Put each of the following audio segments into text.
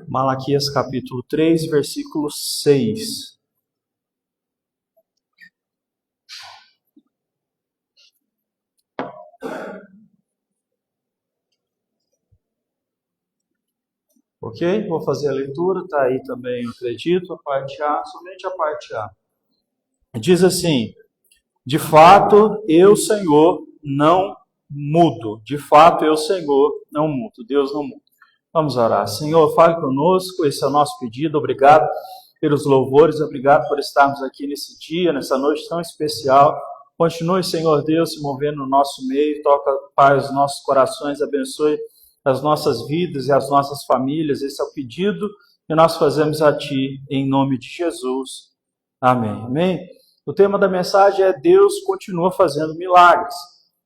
Malaquias capítulo 3, versículo 6. Ok? Vou fazer a leitura, está aí também, eu acredito, a parte A, somente a parte A. Diz assim: de fato, eu, Senhor, não mudo. De fato, eu, Senhor, não mudo. Deus não muda. Vamos orar. Senhor, fale conosco, esse é o nosso pedido. Obrigado pelos louvores, obrigado por estarmos aqui nesse dia, nessa noite tão especial. Continue, Senhor Deus, se movendo no nosso meio, toca, Pai, os nossos corações, abençoe as nossas vidas e as nossas famílias. Esse é o pedido que nós fazemos a Ti, em nome de Jesus. Amém. Amém. O tema da mensagem é: Deus continua fazendo milagres.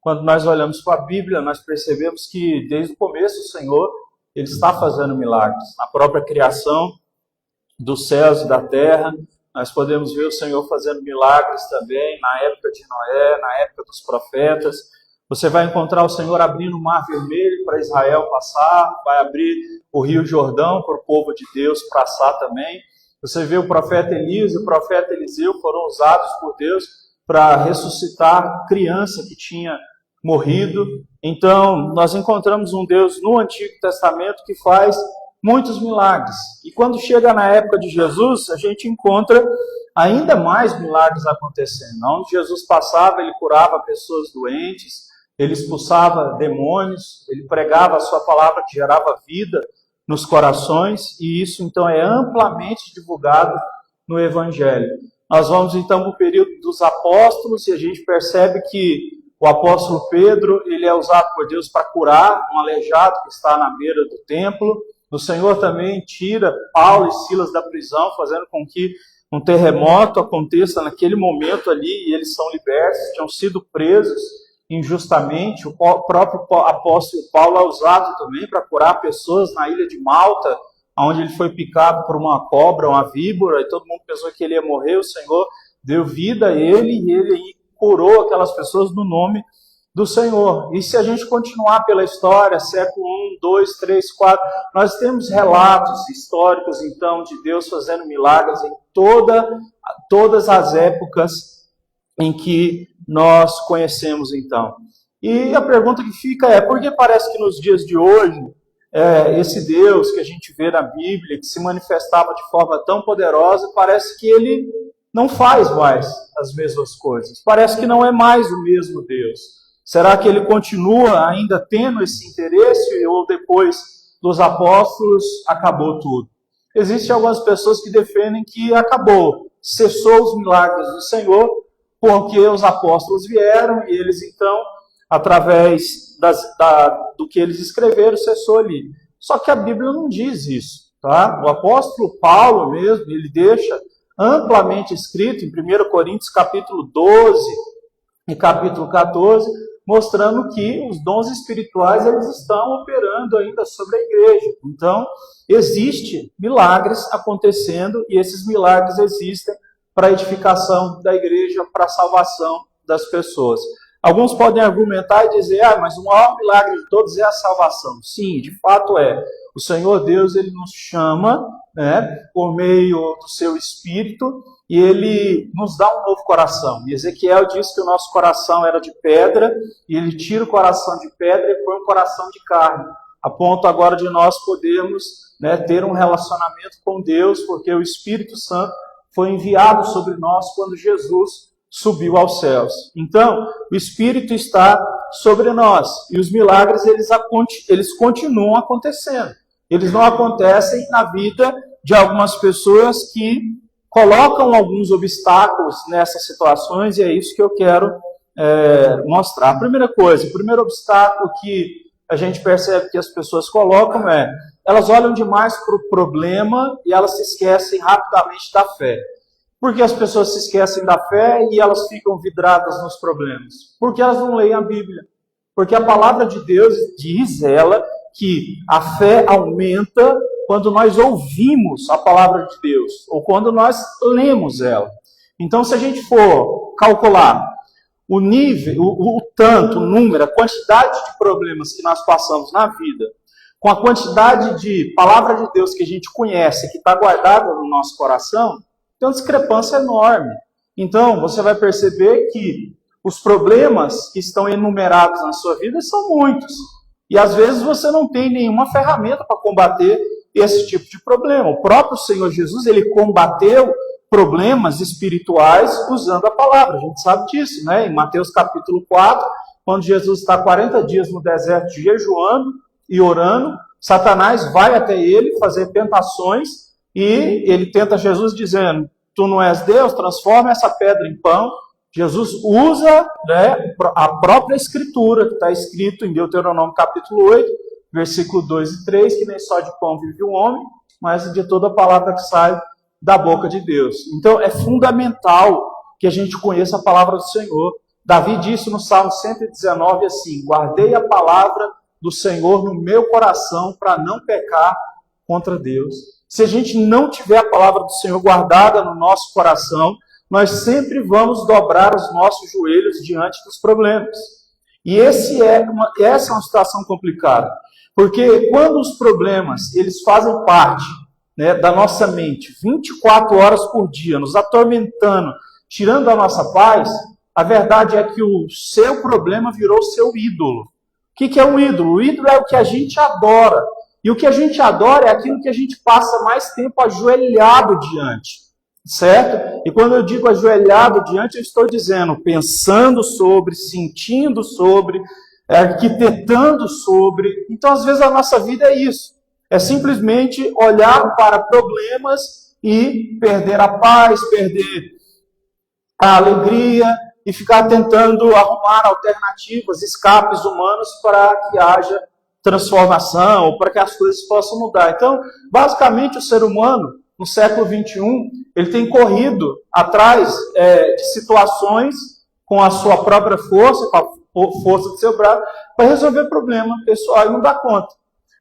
Quando nós olhamos para a Bíblia, nós percebemos que desde o começo o Senhor, Ele está fazendo milagres. Na própria criação dos céus e da terra, nós podemos ver o Senhor fazendo milagres também, na época de Noé, na época dos profetas. Você vai encontrar o Senhor abrindo o Mar Vermelho para Israel passar, vai abrir o Rio Jordão para o povo de Deus passar também. Você vê o profeta Elias e o profeta Eliseu foram usados por Deus para ressuscitar criança que tinha morrido. Então, nós encontramos um Deus no Antigo Testamento que faz muitos milagres. E quando chega na época de Jesus, a gente encontra ainda mais milagres acontecendo. Onde Jesus passava, Ele curava pessoas doentes, Ele expulsava demônios, Ele pregava a sua palavra que gerava vida nos corações, e isso então é amplamente divulgado no Evangelho. Nós vamos então para o período dos apóstolos, e a gente percebe que o apóstolo Pedro, ele é usado por Deus para curar um aleijado que está na beira do templo. O Senhor também tira Paulo e Silas da prisão, fazendo com que um terremoto aconteça naquele momento ali, e eles são libertos, tinham sido presos injustamente. O próprio apóstolo Paulo é usado também para curar pessoas na ilha de Malta, onde ele foi picado por uma cobra, uma víbora, e todo mundo pensou que ele ia morrer. O Senhor deu vida a ele, e ele curou aquelas pessoas no nome do Senhor. E se a gente continuar pela história, século 1, 2, 3, 4, nós temos relatos históricos, então, de Deus fazendo milagres em todas as épocas em que nós conhecemos, então. E a pergunta que fica é: por que parece que nos dias de hoje, esse Deus que a gente vê na Bíblia, que se manifestava de forma tão poderosa, parece que Ele não faz mais as mesmas coisas? Parece que não é mais o mesmo Deus. Será que Ele continua ainda tendo esse interesse, ou depois dos apóstolos acabou tudo? Existem algumas pessoas que defendem que acabou, cessou os milagres do Senhor, porque os apóstolos vieram e eles então, através do que eles escreveram, cessou ali. Só que a Bíblia não diz isso, tá? O apóstolo Paulo mesmo, ele deixa amplamente escrito em 1 Coríntios capítulo 12 e capítulo 14, mostrando que os dons espirituais eles estão operando ainda sobre a igreja. Então, existem milagres acontecendo, e esses milagres existem para a edificação da igreja, para a salvação das pessoas. Alguns podem argumentar e dizer: mas o maior milagre de todos é a salvação. Sim, de fato é. O Senhor Deus, Ele nos chama, por meio do seu Espírito, e Ele nos dá um novo coração. E Ezequiel diz que o nosso coração era de pedra, e Ele tira o coração de pedra e põe um coração de carne, a ponto agora de nós podermos ter um relacionamento com Deus, porque o Espírito Santo foi enviado sobre nós quando Jesus subiu aos céus. Então, o Espírito está sobre nós, e os milagres eles continuam acontecendo. Eles não acontecem na vida de algumas pessoas que colocam alguns obstáculos nessas situações, e é isso que eu quero mostrar. A primeira coisa, o primeiro obstáculo que a gente percebe que as pessoas colocam elas olham demais para o problema e elas se esquecem rapidamente da fé. Por que as pessoas se esquecem da fé e elas ficam vidradas nos problemas? Porque elas não leem a Bíblia. Porque a palavra de Deus diz, ela, que a fé aumenta quando nós ouvimos a palavra de Deus, ou quando nós lemos ela. Então, se a gente for calcular o nível, o tanto, o número, a quantidade de problemas que nós passamos na vida, com a quantidade de palavra de Deus que a gente conhece, que está guardada no nosso coração, tem uma discrepância enorme. Então, você vai perceber que os problemas que estão enumerados na sua vida são muitos. E às vezes você não tem nenhuma ferramenta para combater esse tipo de problema. O próprio Senhor Jesus, ele combateu problemas espirituais usando a palavra. A gente sabe disso, né? Em Mateus capítulo 4, quando Jesus está 40 dias no deserto jejuando e orando, Satanás vai até ele fazer tentações e ele tenta Jesus dizendo: tu não és Deus, transforma essa pedra em pão. Jesus usa, né, a própria Escritura, que está escrito em Deuteronômio capítulo 8, versículo 2 e 3, que nem só de pão vive o homem, mas de toda a palavra que sai da boca de Deus. Então é fundamental que a gente conheça a palavra do Senhor. Davi disse no Salmo 119 assim: guardei a palavra do Senhor no meu coração para não pecar contra Deus. Se a gente não tiver a palavra do Senhor guardada no nosso coração, nós sempre vamos dobrar os nossos joelhos diante dos problemas. E essa é uma situação complicada. Porque quando os problemas eles fazem parte, né, da nossa mente 24 horas por dia, nos atormentando, tirando a nossa paz, a verdade é que o seu problema virou seu ídolo. O que é um ídolo? O ídolo é o que a gente adora. E o que a gente adora é aquilo que a gente passa mais tempo ajoelhado diante. Certo? E quando eu digo ajoelhado diante, eu estou dizendo pensando sobre, sentindo sobre, arquitetando sobre. Então, às vezes, a nossa vida é isso. É simplesmente olhar para problemas e perder a paz, perder a alegria e ficar tentando arrumar alternativas, escapes humanos para que haja transformação, ou para que as coisas possam mudar. Então, basicamente, o ser humano, no século XXI, ele tem corrido atrás de situações com a sua própria força, com a força do seu braço, para resolver problema pessoal e não dá conta.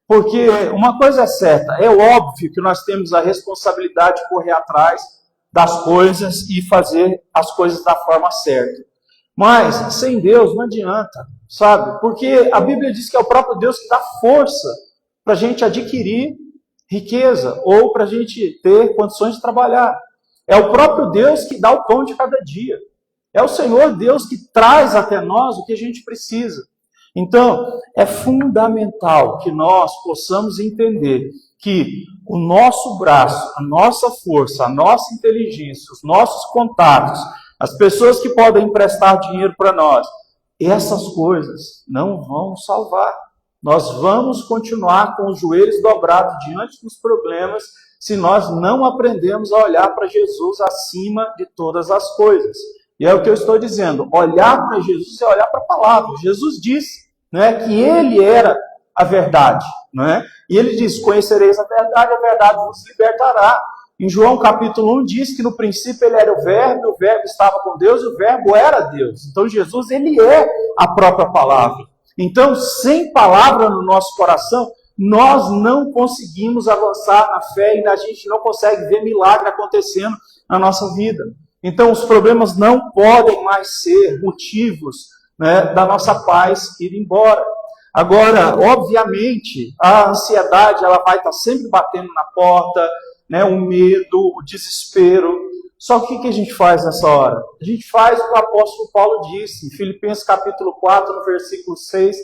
Porque uma coisa é certa, é óbvio que nós temos a responsabilidade de correr atrás das coisas e fazer as coisas da forma certa. Mas sem Deus não adianta, sabe? Porque a Bíblia diz que é o próprio Deus que dá força para a gente adquirir riqueza ou para a gente ter condições de trabalhar. É o próprio Deus que dá o pão de cada dia. É o Senhor Deus que traz até nós o que a gente precisa. Então, é fundamental que nós possamos entender que o nosso braço, a nossa força, a nossa inteligência, os nossos contatos, as pessoas que podem emprestar dinheiro para nós, essas coisas não vão nos salvar. Nós vamos continuar com os joelhos dobrados diante dos problemas se nós não aprendemos a olhar para Jesus acima de todas as coisas. E é o que eu estou dizendo, olhar para Jesus é olhar para a palavra. Jesus disse, né, que ele era a verdade. Né? E ele diz, conhecereis a verdade vos libertará. Em João capítulo 1 diz que no princípio ele era o verbo estava com Deus e o verbo era Deus. Então Jesus, ele é a própria palavra. Então, sem palavra no nosso coração, nós não conseguimos avançar na fé e a gente não consegue ver milagre acontecendo na nossa vida. Então, os problemas não podem mais ser motivos, né, da nossa paz ir embora. Agora, obviamente, a ansiedade ela vai estar sempre batendo na porta, né, o medo, o desespero. Só que o que a gente faz nessa hora? A gente faz o que o apóstolo Paulo disse, em Filipenses capítulo 4, no versículo 6,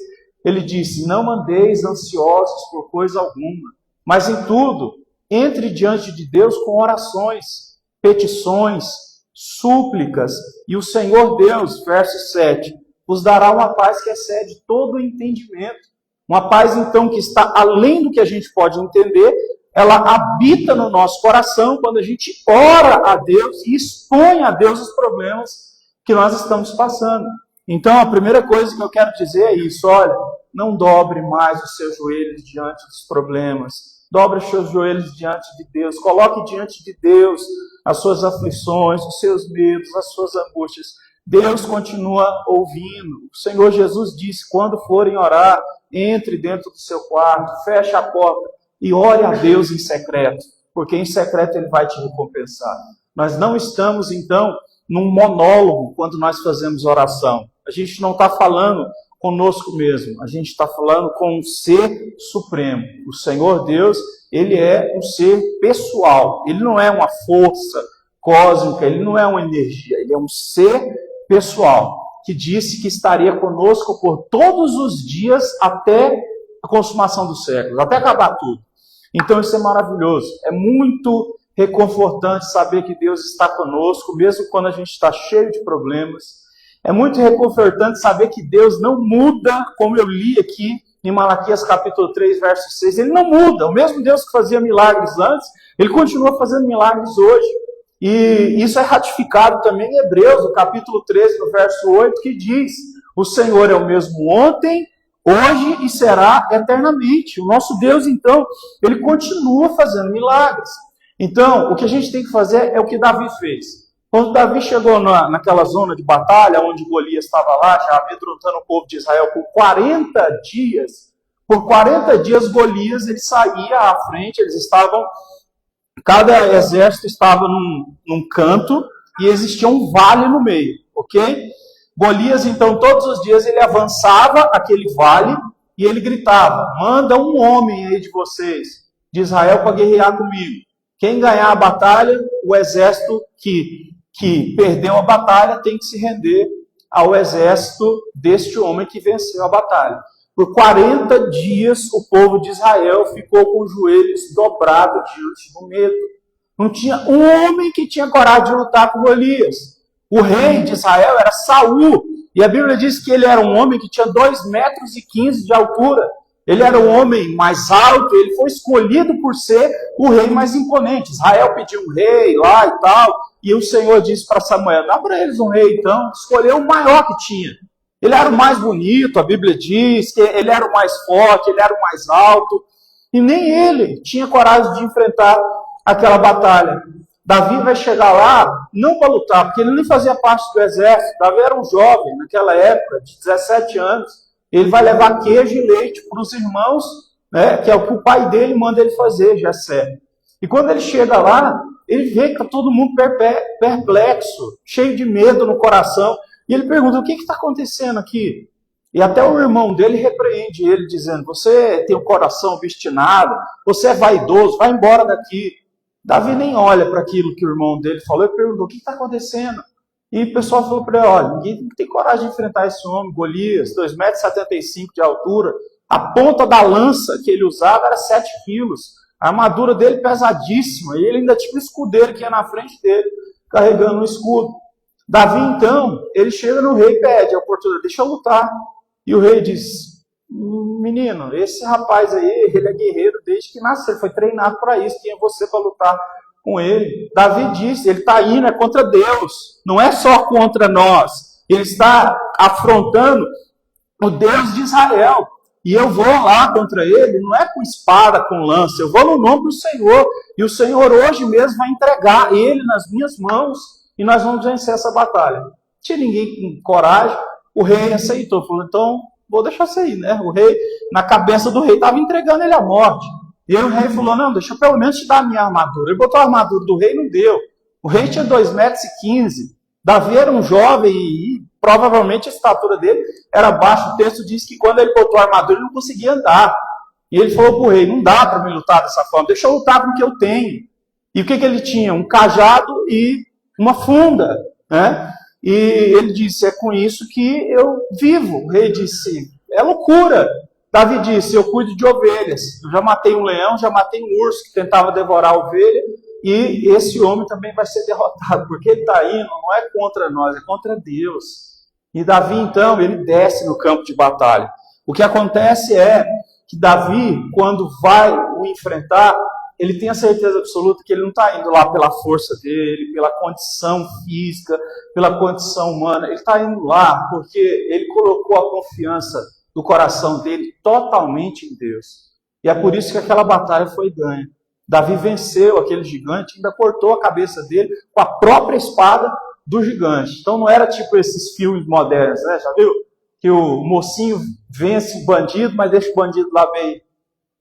ele disse, não andeis ansiosos por coisa alguma, mas em tudo, entre diante de Deus com orações, petições, súplicas, e o Senhor Deus, verso 7, vos dará uma paz que excede todo o entendimento. Uma paz, então, que está além do que a gente pode entender, ela habita no nosso coração quando a gente ora a Deus e expõe a Deus os problemas que nós estamos passando. Então, a primeira coisa que eu quero dizer é isso, olha, não dobre mais os seus joelhos diante dos problemas, dobre os seus joelhos diante de Deus, coloque diante de Deus as suas aflições, os seus medos, as suas angústias. Deus continua ouvindo. O Senhor Jesus disse, quando forem orar, entre dentro do seu quarto, feche a porta e ore a Deus em secreto, porque em secreto Ele vai te recompensar. Nós não estamos, então, num monólogo quando nós fazemos oração. A gente não está falando conosco mesmo. A gente está falando com um ser supremo. O Senhor Deus, ele é um ser pessoal. Ele não é uma força cósmica, ele não é uma energia. Ele é um ser pessoal que disse que estaria conosco por todos os dias até a consumação dos séculos, até acabar tudo. Então isso é maravilhoso. É muito reconfortante saber que Deus está conosco, mesmo quando a gente está cheio de problemas. É muito reconfortante saber que Deus não muda, como eu li aqui em Malaquias capítulo 3, verso 6. Ele não muda. O mesmo Deus que fazia milagres antes, ele continua fazendo milagres hoje. E isso é ratificado também em Hebreus, no capítulo 13, no verso 8, que diz: o Senhor é o mesmo ontem, hoje e será eternamente. O nosso Deus, então, ele continua fazendo milagres. Então, o que a gente tem que fazer é o que Davi fez. Quando Davi chegou naquela zona de batalha, onde Golias estava lá, já amedrontando o povo de Israel por 40 dias, Golias ele saía à frente, cada exército estava num canto e existia um vale no meio, ok? Golias, então, todos os dias ele avançava aquele vale e ele gritava: manda um homem aí de vocês, de Israel, para guerrear comigo. Quem ganhar a batalha, o exército que perdeu a batalha tem que se render ao exército deste homem que venceu a batalha. Por 40 dias o povo de Israel ficou com os joelhos dobrados diante do medo. Não tinha um homem que tinha coragem de lutar com Golias. O rei de Israel era Saul, e a Bíblia diz que ele era um homem que tinha 2,15 metros de altura. Ele era o homem mais alto, ele foi escolhido por ser o rei mais imponente. Israel pediu um rei lá e tal, e o Senhor disse para Samuel: dá para eles um rei então. Escolheu o maior que tinha. Ele era o mais bonito, a Bíblia diz que ele era o mais forte, ele era o mais alto, e nem ele tinha coragem de enfrentar aquela batalha. Davi vai chegar lá, não para lutar, porque ele nem fazia parte do exército. Davi era um jovem, naquela época, de 17 anos. Ele vai levar queijo e leite para os irmãos, né, que é o que o pai dele manda ele fazer, Jessé. E quando ele chega lá, ele vê que está todo mundo perplexo, cheio de medo no coração. E ele pergunta: o que está acontecendo aqui? E até o irmão dele repreende ele, dizendo: você tem o coração obstinado, você é vaidoso, vai embora daqui. Davi nem olha para aquilo que o irmão dele falou e perguntou: o que está acontecendo? E o pessoal falou para ele: olha, ninguém tem coragem de enfrentar esse homem, Golias, 2,75 metros de altura. A ponta da lança que ele usava era 7 quilos. A armadura dele pesadíssima. E ele ainda tinha um escudeiro que ia na frente dele, carregando um escudo. Davi, então, ele chega no rei e pede a oportunidade: deixa eu lutar. E o rei diz: menino, esse rapaz aí, ele é guerreiro desde que nasceu, ele foi treinado para isso, quem é você para lutar com ele? Davi disse: ele está indo, é contra Deus, não é só contra nós. Ele está afrontando o Deus de Israel. E eu vou lá contra ele, não é com espada, com lança, eu vou no nome do Senhor. E o Senhor hoje mesmo vai entregar ele nas minhas mãos e nós vamos vencer essa batalha. Não tinha ninguém com coragem, o rei aceitou, falou: então vou deixar isso aí, né? O rei, na cabeça do rei, estava entregando ele à morte. E aí o rei falou: não, deixa eu pelo menos te dar a minha armadura. Ele botou a armadura do rei e não deu. O rei tinha 2,15 metros. Davi era um jovem e provavelmente a estatura dele era baixa. O texto diz que quando ele botou a armadura, ele não conseguia andar. E ele falou para o rei: não dá para me lutar dessa forma, deixa eu lutar com o que eu tenho. E o que ele tinha? Um cajado e uma funda, né? E ele disse: é com isso que eu vivo. O rei disse: é loucura. Davi disse: eu cuido de ovelhas. Eu já matei um leão, já matei um urso que tentava devorar a ovelha. E esse homem também vai ser derrotado, porque ele está indo, não é contra nós, é contra Deus. E Davi, então, ele desce no campo de batalha. O que acontece é que Davi, quando vai o enfrentar, ele tem a certeza absoluta que ele não está indo lá pela força dele, pela condição física, pela condição humana. Ele está indo lá porque ele colocou a confiança do coração dele totalmente em Deus. E é por isso que aquela batalha foi ganha. Davi venceu aquele gigante, ainda cortou a cabeça dele com a própria espada do gigante. Então não era tipo esses filmes modernos, né? Já viu? Que o mocinho vence o bandido, mas deixa o bandido lá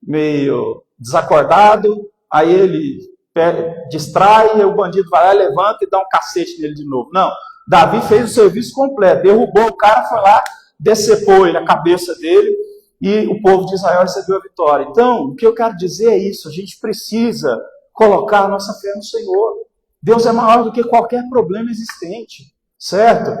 meio desacordado, aí ele distrai, e o bandido vai lá, levanta e dá um cacete nele de novo. Não, Davi fez o serviço completo, derrubou o cara, foi lá, decepou ele, a cabeça dele, e o povo de Israel recebeu a vitória. Então, o que eu quero dizer é isso, a gente precisa colocar a nossa fé no Senhor. Deus é maior do que qualquer problema existente, certo?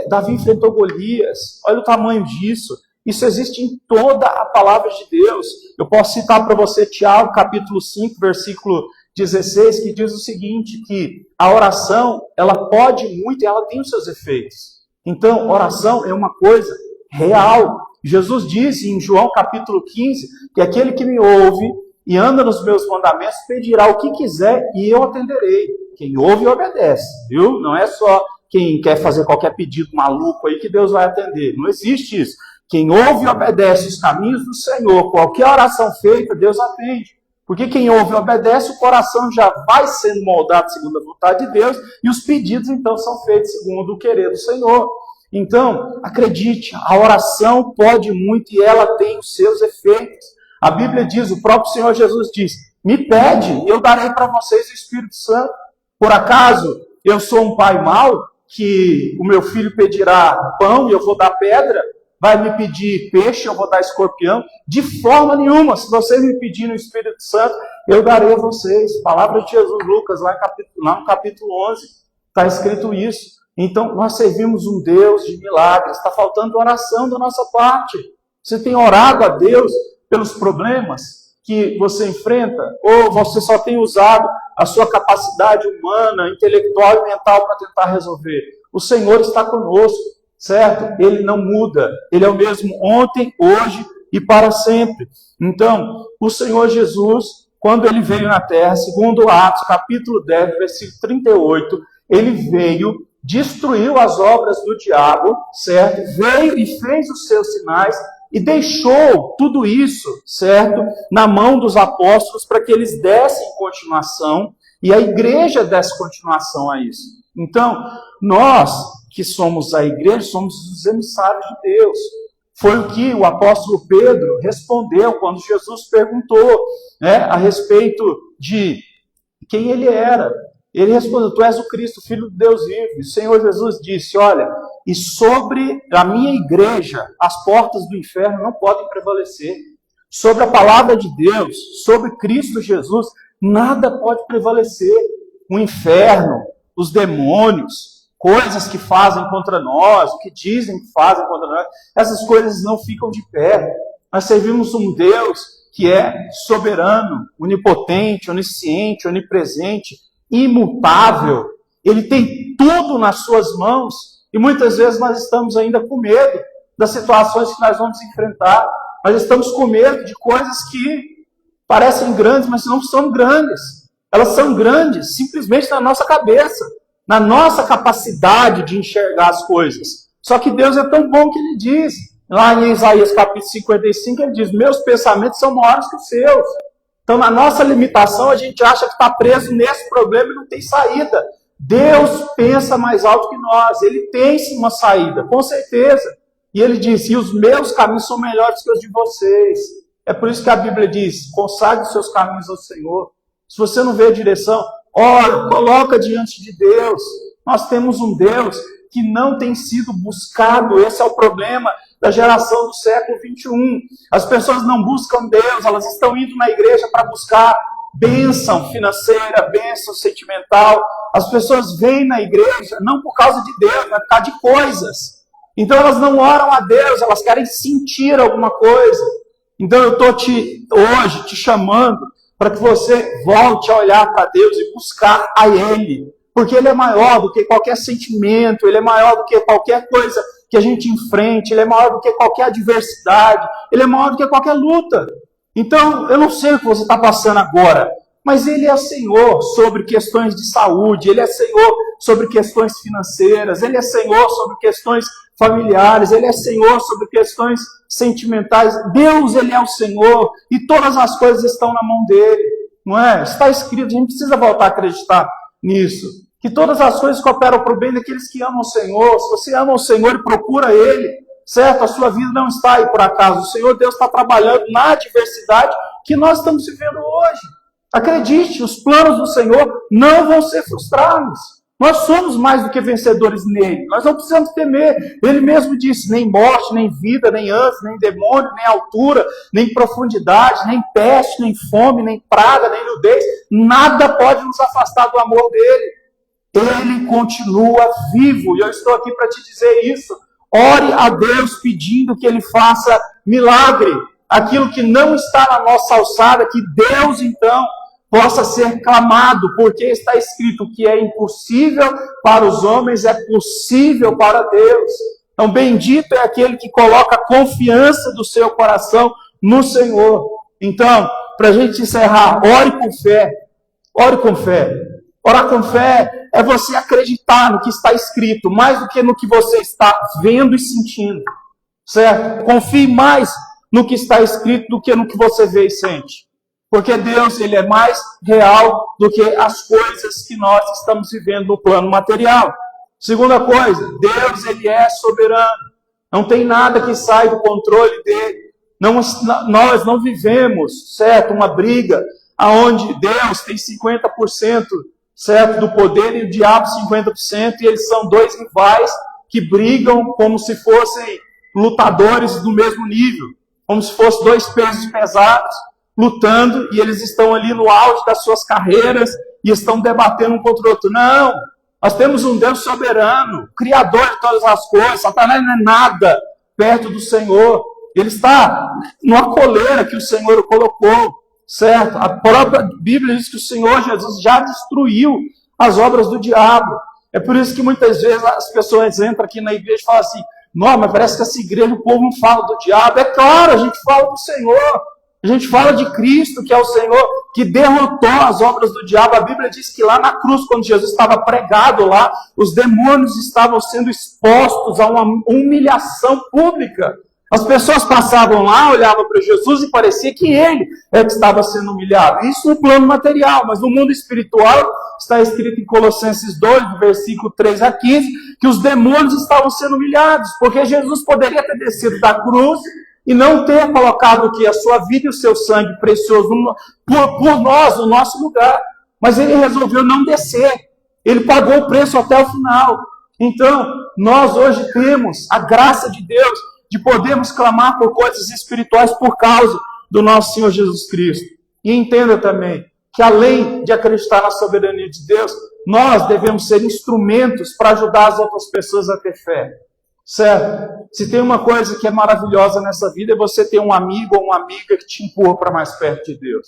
Davi enfrentou Golias, olha o tamanho disso. Isso existe em toda a palavra de Deus. Eu posso citar para você Tiago, capítulo 5, versículo 16, que diz o seguinte, que a oração, ela pode muito e ela tem os seus efeitos. Então, oração é uma coisa real. Jesus diz em João capítulo 15, que aquele que me ouve e anda nos meus mandamentos pedirá o que quiser e eu atenderei. Quem ouve e obedece, viu? Não é só quem quer fazer qualquer pedido maluco aí que Deus vai atender. Não existe isso. Quem ouve e obedece os caminhos do Senhor, qualquer oração feita, Deus atende. Porque quem ouve e obedece, o coração já vai sendo moldado segundo a vontade de Deus, e os pedidos, então, são feitos segundo o querer do Senhor. Então, acredite, a oração pode muito e ela tem os seus efeitos. A Bíblia diz, o próprio Senhor Jesus diz, me pede e eu darei para vocês o Espírito Santo. Por acaso, eu sou um pai mau, que o meu filho pedirá pão e eu vou dar pedra? Vai me pedir peixe, eu vou dar escorpião? De forma nenhuma. Se vocês me pedirem o Espírito Santo, eu darei a vocês. Palavra de Jesus, Lucas, lá no capítulo 11, está escrito isso. Então, nós servimos um Deus de milagres. Está faltando oração da nossa parte. Você tem orado a Deus pelos problemas que você enfrenta? Ou você só tem usado a sua capacidade humana, intelectual e mental para tentar resolver? O Senhor está conosco, certo? Ele não muda. Ele é o mesmo ontem, hoje e para sempre. Então, o Senhor Jesus, quando ele veio na terra, segundo Atos, capítulo 10, versículo 38, ele veio, destruiu as obras do diabo, certo? Veio e fez os seus sinais e deixou tudo isso, certo? Na mão dos apóstolos para que eles dessem continuação e a igreja desse continuação a isso. Então, nós que somos a igreja, somos os emissários de Deus. Foi o que o apóstolo Pedro respondeu quando Jesus perguntou, a respeito de quem ele era. Ele respondeu, tu és o Cristo, Filho de Deus vivo. E o Senhor Jesus disse, olha, e sobre a minha igreja, as portas do inferno não podem prevalecer. Sobre a palavra de Deus, sobre Cristo Jesus, nada pode prevalecer. O inferno, os demônios, coisas que fazem contra nós, o que dizem que fazem contra nós, essas coisas não ficam de pé. Nós servimos um Deus que é soberano, onipotente, onisciente, onipresente, imutável. Ele tem tudo nas suas mãos e muitas vezes nós estamos ainda com medo das situações que nós vamos enfrentar. Nós estamos com medo de coisas que parecem grandes, mas não são grandes. Elas são grandes simplesmente na nossa cabeça, na nossa capacidade de enxergar as coisas. Só que Deus é tão bom que ele diz, lá em Isaías capítulo 55, ele diz, meus pensamentos são maiores que os seus. Então, na nossa limitação, a gente acha que está preso nesse problema e não tem saída. Deus pensa mais alto que nós. Ele tem sim uma saída, com certeza. E ele diz, e os meus caminhos são melhores que os de vocês. É por isso que a Bíblia diz, consagre os seus caminhos ao Senhor. Se você não vê a direção, ora, coloca diante de Deus. Nós temos um Deus que não tem sido buscado. Esse é o problema da geração do século 21. As pessoas não buscam Deus, elas estão indo na igreja para buscar bênção financeira, bênção sentimental. As pessoas vêm na igreja não por causa de Deus, mas por causa de coisas. Então elas não oram a Deus, elas querem sentir alguma coisa. Então eu estou hoje te chamando para que você volte a olhar para Deus e buscar a Ele. Porque Ele é maior do que qualquer sentimento, Ele é maior do que qualquer coisa que a gente enfrente, Ele é maior do que qualquer adversidade, Ele é maior do que qualquer luta. Então, eu não sei o que você está passando agora, mas Ele é Senhor sobre questões de saúde, Ele é Senhor sobre questões financeiras, Ele é Senhor sobre questões familiares, Ele é Senhor sobre questões sentimentais. Deus, Ele é o Senhor e todas as coisas estão na mão dEle, não é? Está escrito, a gente precisa voltar a acreditar nisso. Que todas as coisas cooperam para o bem daqueles que amam o Senhor. Se você ama o Senhor e procura Ele, certo? A sua vida não está aí por acaso. O Senhor Deus está trabalhando na adversidade que nós estamos vivendo hoje. Acredite, os planos do Senhor não vão ser frustrados. Nós somos mais do que vencedores nele. Nós não precisamos temer. Ele mesmo disse, nem morte, nem vida, nem anjos, nem demônio, nem altura, nem profundidade, nem peste, nem fome, nem praga, nem nudez. Nada pode nos afastar do amor dele. Ele continua vivo. E eu estou aqui para te dizer isso. Ore a Deus pedindo que Ele faça milagre. Aquilo que não está na nossa alçada, que Deus, então, possa ser clamado, porque está escrito que é impossível para os homens, é possível para Deus. Então, bendito é aquele que coloca a confiança do seu coração no Senhor. Então, para a gente encerrar, ore com fé. Ore com fé. Orar com fé é você acreditar no que está escrito, mais do que no que você está vendo e sentindo. Certo? Confie mais no que está escrito do que no que você vê e sente. Porque Deus, Ele é mais real do que as coisas que nós estamos vivendo no plano material. Segunda coisa, Deus, Ele é soberano. Não tem nada que sai do controle dEle. Nós não vivemos, certo, uma briga onde Deus tem 50%, certo, do poder e o diabo 50%, e eles são dois rivais que brigam como se fossem lutadores do mesmo nível, como se fossem dois pesos pesados, lutando, e eles estão ali no auge das suas carreiras, e estão debatendo um contra o outro. Não, nós temos um Deus soberano, criador de todas as coisas. Satanás não é nada perto do Senhor. Ele está numa coleira que o Senhor o colocou, certo? A própria Bíblia diz que o Senhor Jesus já destruiu as obras do diabo. É por isso que muitas vezes as pessoas entram aqui na igreja e falam assim, não, mas parece que essa igreja o povo não fala do diabo. É claro, a gente fala do Senhor. A gente fala de Cristo, que é o Senhor, que derrotou as obras do diabo. A Bíblia diz que lá na cruz, quando Jesus estava pregado lá, os demônios estavam sendo expostos a uma humilhação pública. As pessoas passavam lá, olhavam para Jesus e parecia que ele é que estava sendo humilhado. Isso no plano material, mas no mundo espiritual, está escrito em Colossenses 2, do versículo 3 a 15, que os demônios estavam sendo humilhados, porque Jesus poderia ter descido da cruz e não ter colocado aqui a sua vida e o seu sangue precioso por nós, no nosso lugar. Mas ele resolveu não descer. Ele pagou o preço até o final. Então, nós hoje temos a graça de Deus de podermos clamar por coisas espirituais por causa do nosso Senhor Jesus Cristo. E entenda também que, além de acreditar na soberania de Deus, nós devemos ser instrumentos para ajudar as outras pessoas a ter fé. Certo? Se tem uma coisa que é maravilhosa nessa vida, é você ter um amigo ou uma amiga que te empurra para mais perto de Deus.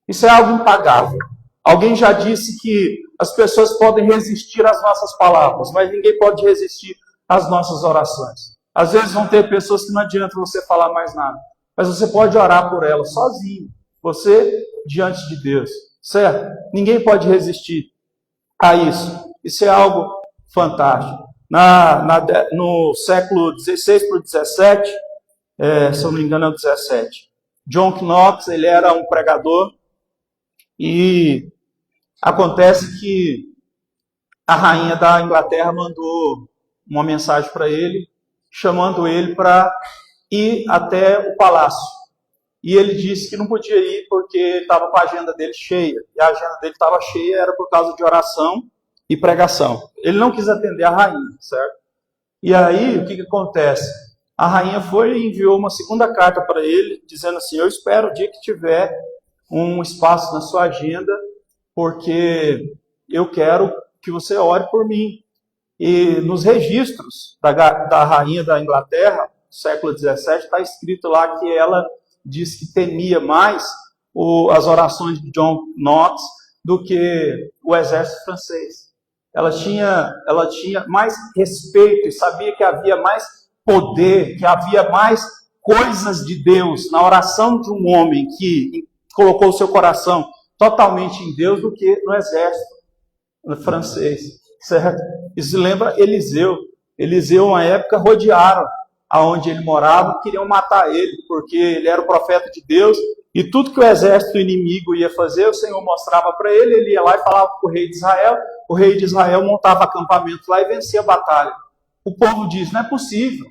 Isso é algo impagável. Alguém já disse que as pessoas podem resistir às nossas palavras, mas ninguém pode resistir às nossas orações. Às vezes vão ter pessoas que não adianta você falar mais nada, mas você pode orar por elas sozinho, você diante de Deus. Certo? Ninguém pode resistir a isso. Isso é algo fantástico. No século XVI para o XVII, se eu não me engano é o XVII, John Knox, ele era um pregador, e acontece que a rainha da Inglaterra mandou uma mensagem para ele, chamando ele para ir até o palácio. E ele disse que não podia ir porque estava com a agenda dele cheia. E a agenda dele estava cheia, era por causa de oração e pregação. Ele não quis atender a rainha, certo? E aí, o que acontece? A rainha foi e enviou uma segunda carta para ele, dizendo assim, eu espero o dia que tiver um espaço na sua agenda, porque eu quero que você ore por mim. E nos registros da rainha da Inglaterra, século XVII, está escrito lá que ela diz que temia mais as orações de John Knox do que o exército francês. Ela tinha mais respeito e sabia que havia mais poder, que havia mais coisas de Deus na oração de um homem que colocou o seu coração totalmente em Deus do que no exército francês. Certo? Isso lembra Eliseu. Eliseu, uma época, rodearam aonde ele morava, queriam matar ele, porque ele era o profeta de Deus, e tudo que o exército inimigo ia fazer, o Senhor mostrava para ele, ele ia lá e falava com o rei de Israel, o rei de Israel montava acampamento lá e vencia a batalha. O povo diz, não é possível,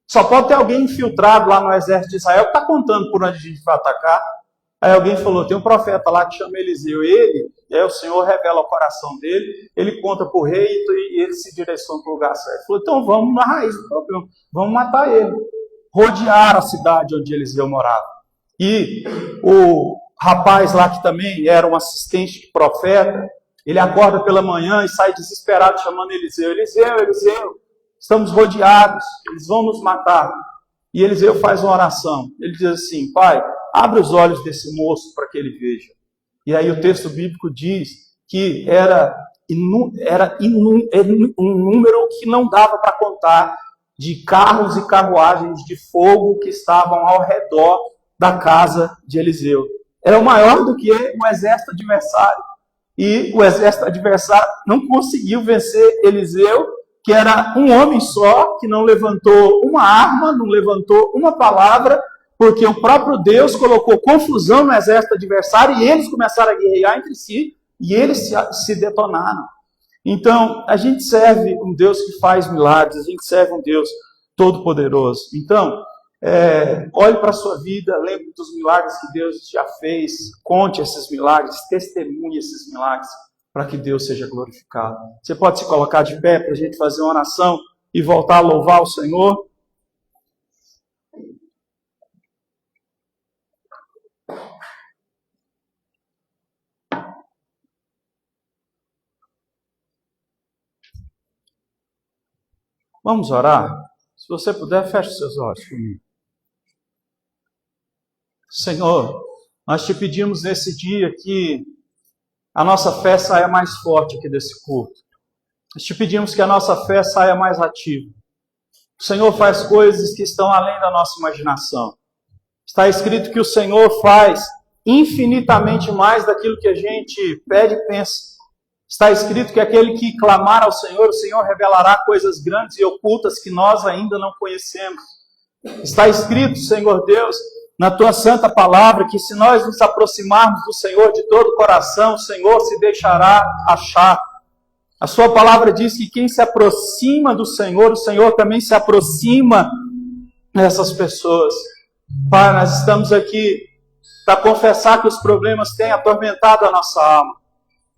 só pode ter alguém infiltrado lá no exército de Israel que está contando por onde a gente vai atacar. Aí alguém falou, tem um profeta lá que chama Eliseu, ele E aí o Senhor revela o coração dele, ele conta para o rei e ele se direciona para o lugar certo. Ele falou, então vamos na raiz do problema, vamos matar ele. Rodearam a cidade onde Eliseu morava. E o rapaz lá que também era um assistente de profeta, ele acorda pela manhã e sai desesperado chamando Eliseu. Eliseu, estamos rodeados, eles vão nos matar. E Eliseu faz uma oração. Ele diz assim, Pai, abre os olhos desse moço para que ele veja. E aí o texto bíblico diz que era um número que não dava para contar de carros e carruagens de fogo que estavam ao redor da casa de Eliseu. Era maior do que o exército adversário. E o exército adversário não conseguiu vencer Eliseu, que era um homem só, que não levantou uma arma, não levantou uma palavra, porque o próprio Deus colocou confusão no exército adversário e eles começaram a guerrear entre si e eles se detonaram. Então, a gente serve um Deus que faz milagres, a gente serve um Deus todo-poderoso. Então, olhe para a sua vida, lembre dos milagres que Deus já fez, conte esses milagres, testemunhe esses milagres, para que Deus seja glorificado. Você pode se colocar de pé para a gente fazer uma oração e voltar a louvar o Senhor? Vamos orar? Se você puder, feche seus olhos comigo. Senhor, nós te pedimos nesse dia que a nossa fé saia mais forte aqui desse culto. Nós te pedimos que a nossa fé saia mais ativa. O Senhor faz coisas que estão além da nossa imaginação. Está escrito que o Senhor faz infinitamente mais daquilo que a gente pede e pensa. Está escrito que aquele que clamar ao Senhor, o Senhor revelará coisas grandes e ocultas que nós ainda não conhecemos. Está escrito, Senhor Deus, na Tua santa palavra, que se nós nos aproximarmos do Senhor de todo o coração, o Senhor se deixará achar. A Sua palavra diz que quem se aproxima do Senhor, o Senhor também se aproxima dessas pessoas. Pai, nós estamos aqui para confessar que os problemas têm atormentado a nossa alma.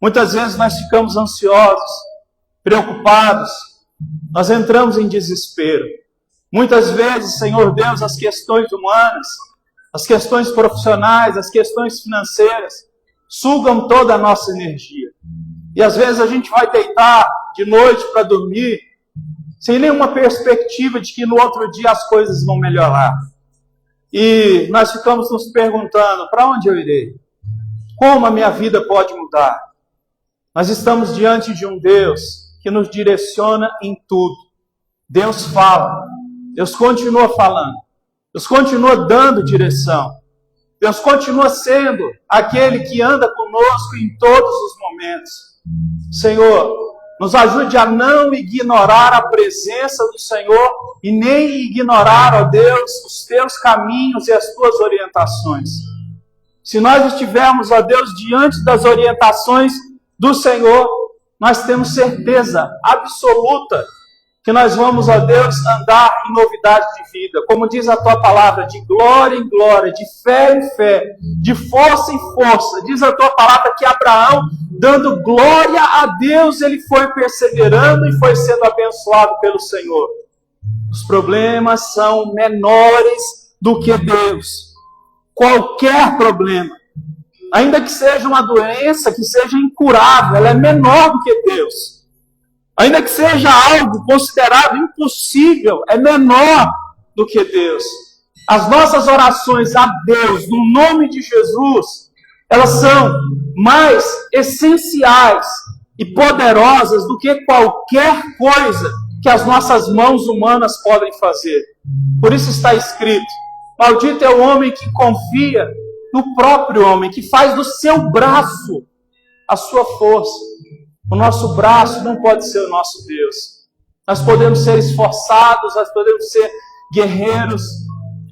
Muitas vezes nós ficamos ansiosos, preocupados, nós entramos em desespero. Muitas vezes, Senhor Deus, as questões humanas, as questões profissionais, as questões financeiras, sugam toda a nossa energia. E às vezes a gente vai deitar de noite para dormir, sem nenhuma perspectiva de que no outro dia as coisas vão melhorar. E nós ficamos nos perguntando, para onde eu irei? Como a minha vida pode mudar? Nós estamos diante de um Deus que nos direciona em tudo. Deus fala, Deus continua falando, Deus continua dando direção. Deus continua sendo aquele que anda conosco em todos os momentos. Senhor, nos ajude a não ignorar a presença do Senhor e nem ignorar, ó Deus, os Teus caminhos e as Tuas orientações. Se nós estivermos, ó Deus, diante das orientações do Senhor, nós temos certeza absoluta que nós vamos, ó Deus, andar em novidade de vida. Como diz a Tua palavra, de glória em glória, de fé em fé, de força em força. Diz a Tua palavra que Abraão, dando glória a Deus, ele foi perseverando e foi sendo abençoado pelo Senhor. Os problemas são menores do que Deus. Qualquer problema, ainda que seja uma doença, que seja incurável, ela é menor do que Deus. Ainda que seja algo considerado impossível, é menor do que Deus. As nossas orações a Deus, no nome de Jesus, elas são mais essenciais e poderosas do que qualquer coisa que as nossas mãos humanas podem fazer. Por isso está escrito, maldito é o homem que confia no próprio homem, que faz do seu braço a sua força. O nosso braço não pode ser o nosso Deus. Nós podemos ser esforçados, nós podemos ser guerreiros,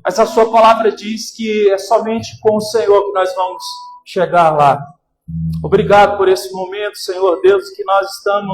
mas a sua palavra diz que é somente com o Senhor que nós vamos chegar lá. Obrigado por esse momento, Senhor Deus, que nós estamos